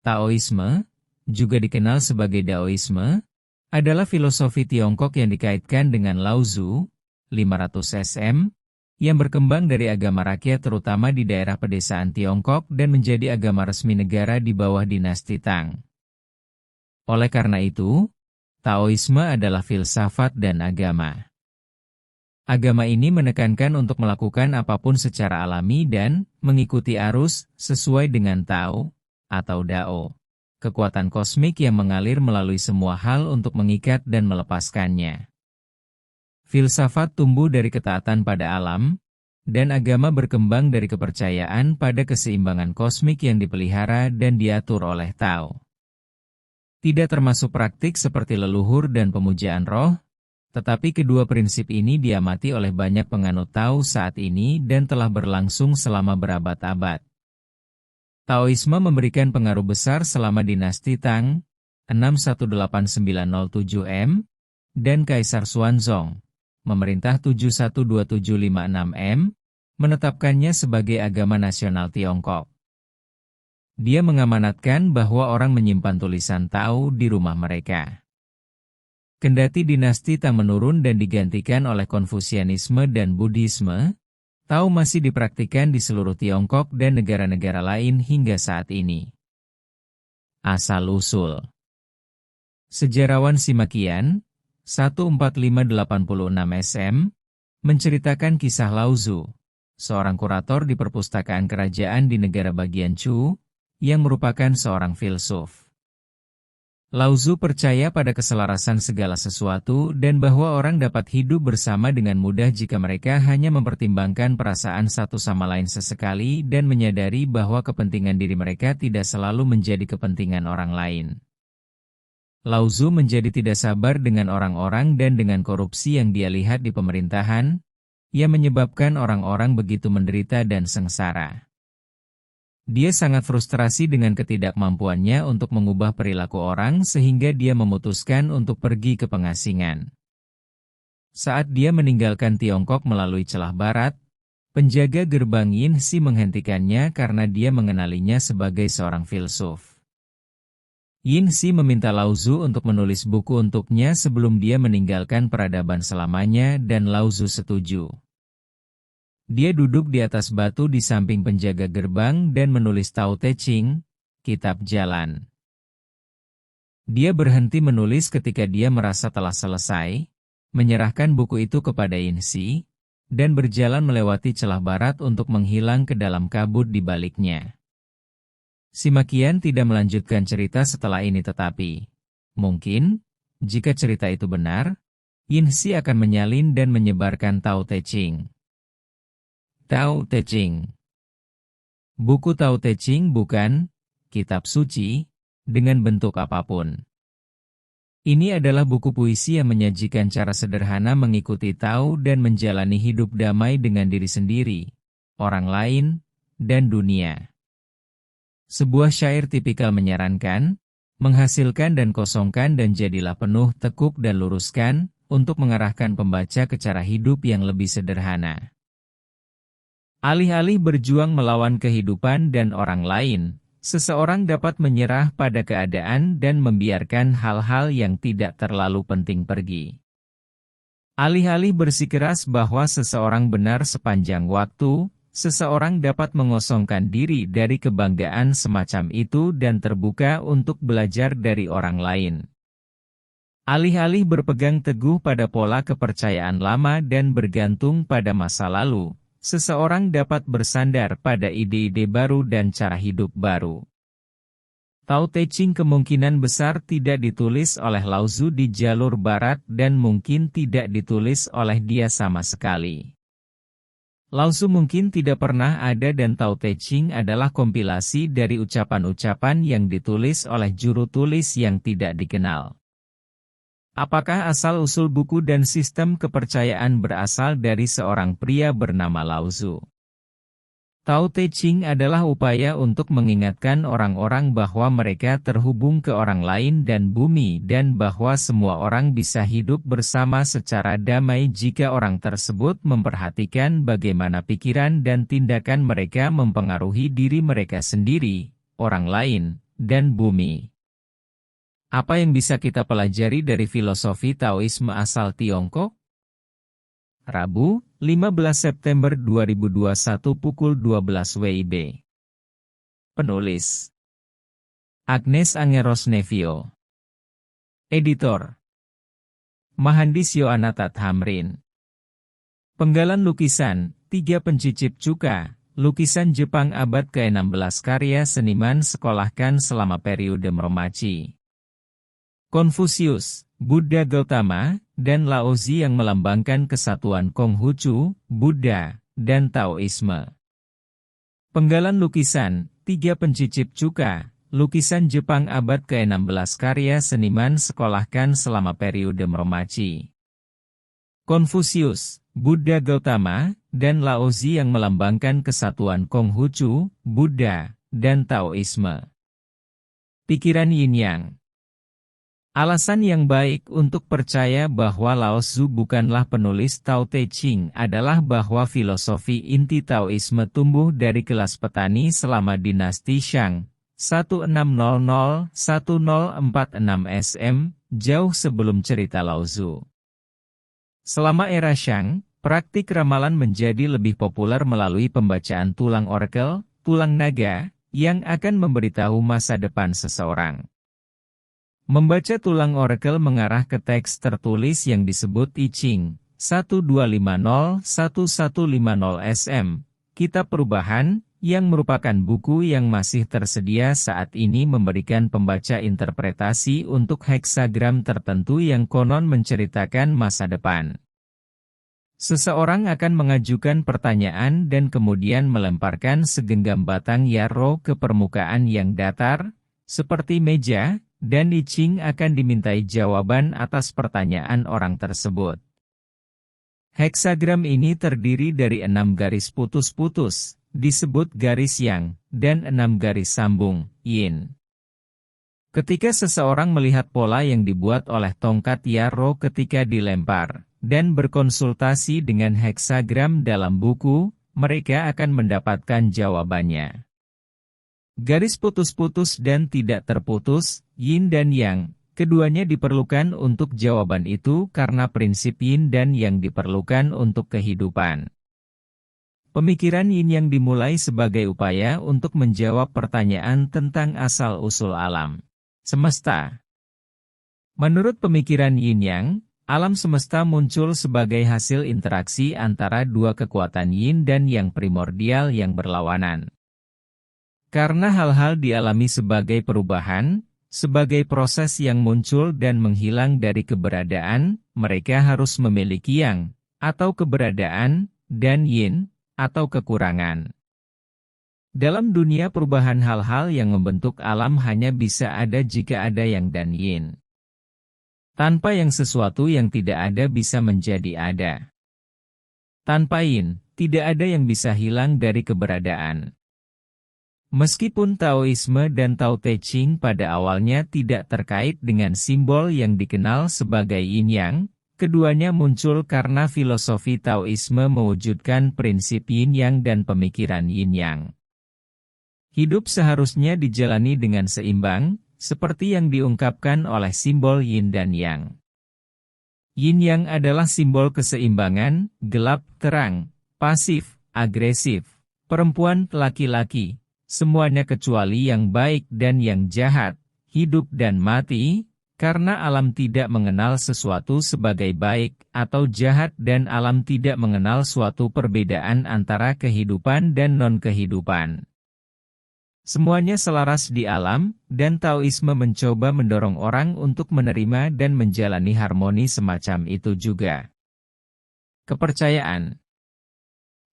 Taoisme, juga dikenal sebagai Daoisme, adalah filosofi Tiongkok yang dikaitkan dengan Lao Tzu, 500 SM, yang berkembang dari agama rakyat terutama di daerah pedesaan Tiongkok dan menjadi agama resmi negara di bawah dinasti Tang. Oleh karena itu, Taoisme adalah filsafat dan agama. Agama ini menekankan untuk melakukan apapun secara alami dan mengikuti arus sesuai dengan Tao atau Dao, kekuatan kosmik yang mengalir melalui semua hal untuk mengikat dan melepaskannya. Filsafat tumbuh dari ketaatan pada alam, dan agama berkembang dari kepercayaan pada keseimbangan kosmik yang dipelihara dan diatur oleh Tao. Tidak termasuk praktik seperti leluhur dan pemujaan roh, tetapi kedua prinsip ini diamati oleh banyak penganut Tao saat ini dan telah berlangsung selama berabad-abad. Taoisme memberikan pengaruh besar selama dinasti Tang, 61897 M, dan Kaisar Xuanzong, memerintah 71276 M, menetapkannya sebagai agama nasional Tiongkok. Dia mengamanatkan bahwa orang menyimpan tulisan Tao di rumah mereka. Kendati dinasti Tang menurun dan digantikan oleh Konfusianisme dan Buddhisme, Tao masih dipraktikkan di seluruh Tiongkok dan negara-negara lain hingga saat ini. Asal-usul sejarawan Simakian, 14586 SM, menceritakan kisah Lao Tzu, seorang kurator di perpustakaan kerajaan di negara bagian Chu, yang merupakan seorang filsuf. Lao Tzu percaya pada keselarasan segala sesuatu dan bahwa orang dapat hidup bersama dengan mudah jika mereka hanya mempertimbangkan perasaan satu sama lain sesekali dan menyadari bahwa kepentingan diri mereka tidak selalu menjadi kepentingan orang lain. Lao Tzu menjadi tidak sabar dengan orang-orang dan dengan korupsi yang dia lihat di pemerintahan, yang menyebabkan orang-orang begitu menderita dan sengsara. Dia sangat frustrasi dengan ketidakmampuannya untuk mengubah perilaku orang sehingga dia memutuskan untuk pergi ke pengasingan. Saat dia meninggalkan Tiongkok melalui celah barat, penjaga gerbang Yin Xi menghentikannya karena dia mengenalinya sebagai seorang filsuf. Yin Xi meminta Lao Tzu untuk menulis buku untuknya sebelum dia meninggalkan peradaban selamanya dan Lao Tzu setuju. Dia duduk di atas batu di samping penjaga gerbang dan menulis Tao Te Ching, kitab jalan. Dia berhenti menulis ketika dia merasa telah selesai, menyerahkan buku itu kepada Yin Xi, dan berjalan melewati celah barat untuk menghilang ke dalam kabut di baliknya. Simakian tidak melanjutkan cerita setelah ini tetapi, mungkin, jika cerita itu benar, Yin Xi akan menyalin dan menyebarkan Tao Te Ching. Tao Te Ching. Buku Tao Te Ching bukan kitab suci dengan bentuk apapun. Ini adalah buku puisi yang menyajikan cara sederhana mengikuti Tao dan menjalani hidup damai dengan diri sendiri, orang lain, dan dunia. Sebuah syair tipikal menyarankan, menghasilkan dan kosongkan dan jadilah penuh, tekuk dan luruskan, untuk mengarahkan pembaca ke cara hidup yang lebih sederhana. Alih-alih berjuang melawan kehidupan dan orang lain, seseorang dapat menyerah pada keadaan dan membiarkan hal-hal yang tidak terlalu penting pergi. Alih-alih bersikeras bahwa seseorang benar sepanjang waktu, seseorang dapat mengosongkan diri dari kebanggaan semacam itu dan terbuka untuk belajar dari orang lain. Alih-alih berpegang teguh pada pola kepercayaan lama dan bergantung pada masa lalu, seseorang dapat bersandar pada ide-ide baru dan cara hidup baru. Tao Te Ching kemungkinan besar tidak ditulis oleh Lao Tzu di jalur barat dan mungkin tidak ditulis oleh dia sama sekali. Lao Tzu mungkin tidak pernah ada dan Tao Te Ching adalah kompilasi dari ucapan-ucapan yang ditulis oleh juru tulis yang tidak dikenal. Apakah asal-usul buku dan sistem kepercayaan berasal dari seorang pria bernama Lao Tzu? Tao Te Ching adalah upaya untuk mengingatkan orang-orang bahwa mereka terhubung ke orang lain dan bumi dan bahwa semua orang bisa hidup bersama secara damai jika orang tersebut memperhatikan bagaimana pikiran dan tindakan mereka mempengaruhi diri mereka sendiri, orang lain, dan bumi. Apa yang bisa kita pelajari dari filosofi Taoisme asal Tiongkok? Rabu, 15 September 2021 pukul 12 WIB. Penulis Agnes Angeros Nevio. Editor Mahandis Yoanata Thamrin. Penggalan lukisan, 3 pencicip cuka, lukisan Jepang abad ke-16 karya seniman sekolahkan selama periode Muromachi. Konfusius, Buddha Gautama, dan Laozi yang melambangkan kesatuan Konghucu, Buddha, dan Taoisme. Penggalan lukisan, 3 pencicip cuka, lukisan Jepang abad ke-16 karya seniman sekolahkan selama periode Muromachi. Konfusius, Buddha Gautama, dan Laozi yang melambangkan kesatuan Konghucu, Buddha, dan Taoisme. Pikiran Yin-Yang. Alasan yang baik untuk percaya bahwa Lao Tzu bukanlah penulis Tao Te Ching adalah bahwa filosofi inti Taoisme tumbuh dari kelas petani selama dinasti Shang, 1600-1046 SM, jauh sebelum cerita Lao Tzu. Selama era Shang, praktik ramalan menjadi lebih populer melalui pembacaan tulang orakel, tulang naga, yang akan memberitahu masa depan seseorang. Membaca tulang orakel mengarah ke teks tertulis yang disebut I Ching, 1250-1150 SM, Kitab Perubahan, yang merupakan buku yang masih tersedia saat ini memberikan pembaca interpretasi untuk heksagram tertentu yang konon menceritakan masa depan. Seseorang akan mengajukan pertanyaan dan kemudian melemparkan segenggam batang yarrow ke permukaan yang datar, seperti meja, dan I Ching akan dimintai jawaban atas pertanyaan orang tersebut. Heksagram ini terdiri dari 6 garis putus-putus, disebut garis yang, dan 6 garis sambung, yin. Ketika seseorang melihat pola yang dibuat oleh tongkat yarrow ketika dilempar, dan berkonsultasi dengan heksagram dalam buku, mereka akan mendapatkan jawabannya. Garis putus-putus dan tidak terputus, yin dan yang, keduanya diperlukan untuk jawaban itu karena prinsip yin dan yang diperlukan untuk kehidupan. Pemikiran yin yang dimulai sebagai upaya untuk menjawab pertanyaan tentang asal-usul alam semesta. Menurut pemikiran yin yang, alam semesta muncul sebagai hasil interaksi antara dua kekuatan yin dan yang primordial yang berlawanan. Karena hal-hal dialami sebagai perubahan, sebagai proses yang muncul dan menghilang dari keberadaan, mereka harus memiliki yang, atau keberadaan, dan yin, atau kekurangan. Dalam dunia perubahan hal-hal yang membentuk alam hanya bisa ada jika ada yang dan yin. Tanpa yang sesuatu yang tidak ada bisa menjadi ada. Tanpa yin, tidak ada yang bisa hilang dari keberadaan. Meskipun Taoisme dan Tao Te Ching pada awalnya tidak terkait dengan simbol yang dikenal sebagai yin-yang, keduanya muncul karena filosofi Taoisme mewujudkan prinsip yin-yang dan pemikiran yin-yang. Hidup seharusnya dijalani dengan seimbang, seperti yang diungkapkan oleh simbol yin dan yang. Yin-yang adalah simbol keseimbangan, gelap, terang, pasif, agresif, perempuan, laki-laki. Semuanya kecuali yang baik dan yang jahat, hidup dan mati, karena alam tidak mengenal sesuatu sebagai baik atau jahat dan alam tidak mengenal suatu perbedaan antara kehidupan dan non-kehidupan. Semuanya selaras di alam, dan Taoisme mencoba mendorong orang untuk menerima dan menjalani harmoni semacam itu juga. Kepercayaan.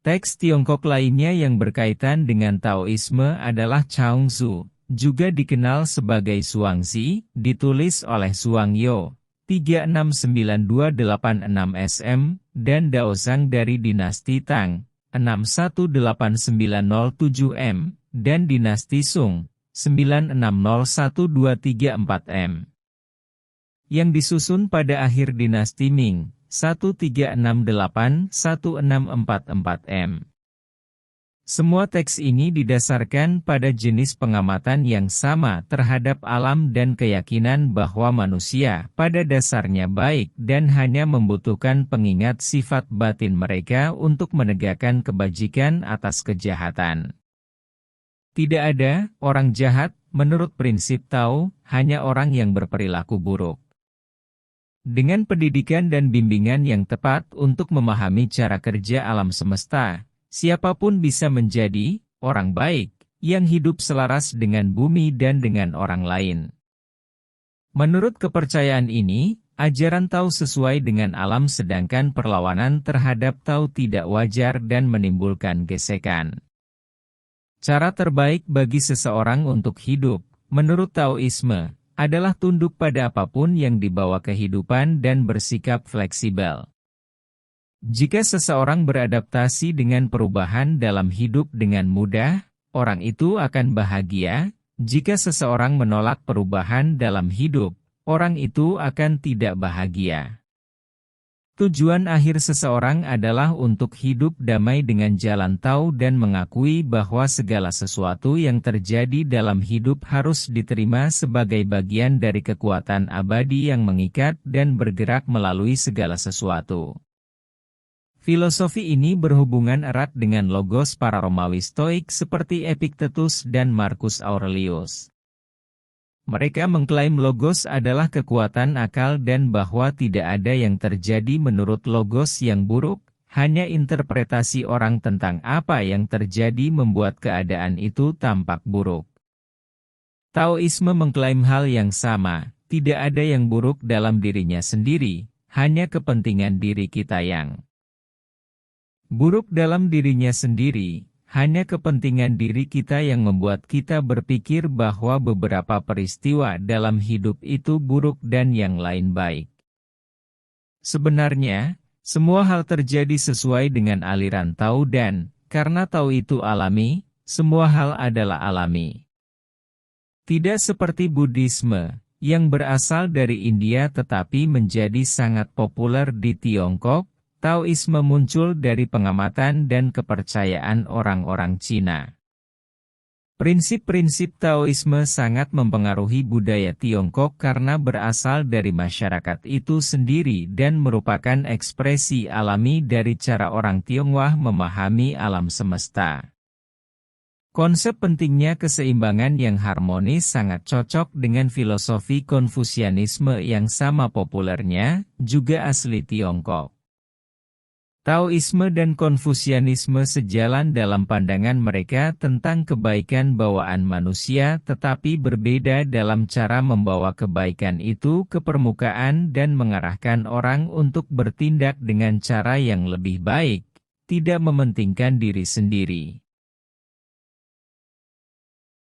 Teks Tiongkok lainnya yang berkaitan dengan Taoisme adalah Chuang-Tzu, juga dikenal sebagai Zhuangzi, ditulis oleh Zhuang Yo, 369286 SM, dan Daozang dari dinasti Tang, 618907 M, dan dinasti Sung, 96012334 M. Yang disusun pada akhir dinasti Ming, 1368-1644 M. Semua teks ini didasarkan pada jenis pengamatan yang sama terhadap alam dan keyakinan bahwa manusia pada dasarnya baik dan hanya membutuhkan pengingat sifat batin mereka untuk menegakkan kebajikan atas kejahatan. Tidak ada orang jahat, menurut prinsip Tao, hanya orang yang berperilaku buruk. Dengan pendidikan dan bimbingan yang tepat untuk memahami cara kerja alam semesta, siapapun bisa menjadi orang baik yang hidup selaras dengan bumi dan dengan orang lain. Menurut kepercayaan ini, ajaran Tao sesuai dengan alam sedangkan perlawanan terhadap Tao tidak wajar dan menimbulkan gesekan. Cara terbaik bagi seseorang untuk hidup, menurut Taoisme, adalah tunduk pada apapun yang dibawa kehidupan dan bersikap fleksibel. Jika seseorang beradaptasi dengan perubahan dalam hidup dengan mudah, orang itu akan bahagia. Jika seseorang menolak perubahan dalam hidup, orang itu akan tidak bahagia. Tujuan akhir seseorang adalah untuk hidup damai dengan jalan Tao dan mengakui bahwa segala sesuatu yang terjadi dalam hidup harus diterima sebagai bagian dari kekuatan abadi yang mengikat dan bergerak melalui segala sesuatu. Filosofi ini berhubungan erat dengan logos para Romawi Stoik seperti Epictetus dan Marcus Aurelius. Mereka mengklaim logos adalah kekuatan akal dan bahwa tidak ada yang terjadi menurut logos yang buruk, hanya interpretasi orang tentang apa yang terjadi membuat keadaan itu tampak buruk. Taoisme mengklaim hal yang sama, tidak ada yang buruk dalam dirinya sendiri, hanya kepentingan diri kita yang buruk dalam dirinya sendiri. Hanya kepentingan diri kita yang membuat kita berpikir bahwa beberapa peristiwa dalam hidup itu buruk dan yang lain baik. Sebenarnya, semua hal terjadi sesuai dengan aliran Tao dan, karena Tao itu alami, semua hal adalah alami. Tidak seperti Buddhisme, yang berasal dari India tetapi menjadi sangat populer di Tiongkok. Taoisme muncul dari pengamatan dan kepercayaan orang-orang Cina. Prinsip-prinsip Taoisme sangat mempengaruhi budaya Tiongkok karena berasal dari masyarakat itu sendiri dan merupakan ekspresi alami dari cara orang Tionghoa memahami alam semesta. Konsep pentingnya keseimbangan yang harmonis sangat cocok dengan filosofi Konfusianisme yang sama populernya, juga asli Tiongkok. Taoisme dan Konfusianisme sejalan dalam pandangan mereka tentang kebaikan bawaan manusia tetapi berbeda dalam cara membawa kebaikan itu ke permukaan dan mengarahkan orang untuk bertindak dengan cara yang lebih baik, tidak mementingkan diri sendiri.